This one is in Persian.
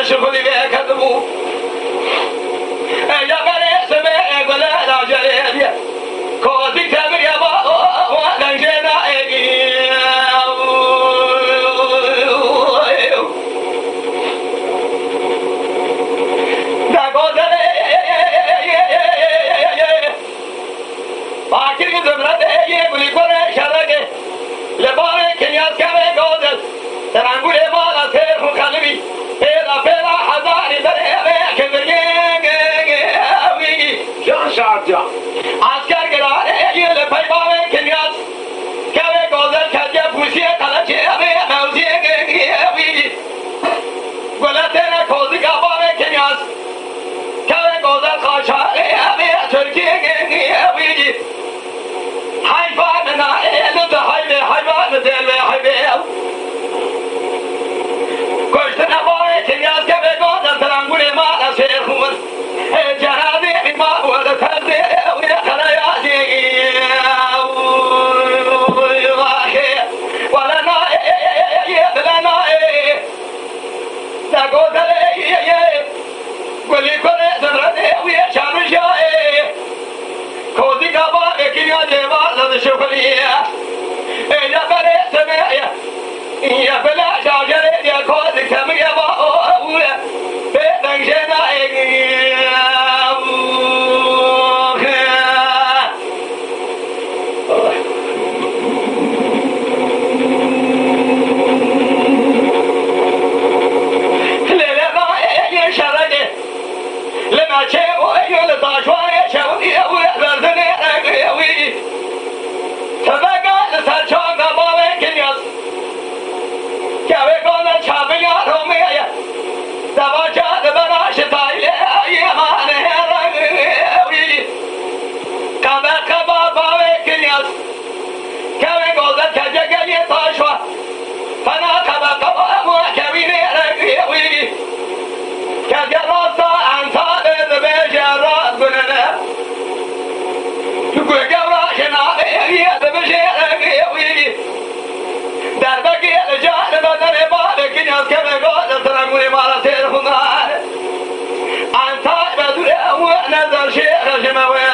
شغلی بکردمو یا بله سمه گله راجره کوزی کبری با لنجنا باکری زمرده یه گلی کنه شرگه لباره کنیاز کمه گوزل ترانگوله مالا سیر خلوی پیدا پیدا هزاری بره کبریه جان شارجا اسکر گراره یه لپای باوه کنیاز کمه گوزل کجه پوشیه کلچه موزیه گله تیره کوزی که باوه کنیاز کمه گوزل خاشاره ترکیه حیوان نائل ده حیوان دل حیوان کشت نباره کنیاز که بگوزل ترانگول مال سیر خون جنابی ما ود ترده و خلیازی ولا نائل نگوزل گلی کنه زمرده و شامشای کوزی کبا کنیاز مال شغلیه یا بله سمه یا بله شاجره یا کوزی کمیه با اوله بدنجنا لما شيء يقول طاشوان شوي ويرزني قوي تبقى لسرشون قبوي كنيس كوي قول شابي رومي دباشا دبراش تايلي يمان قوي كما كبا باوي كنيس كوي قول كجاجي طاشوا فانا كبا كبا مو كويني قوي كجراسا در بقیه جان بدن باد کنیاز که بگوزل ترانگولی مالا سیر خونار انتا بدوره و نظر شیر جمعوی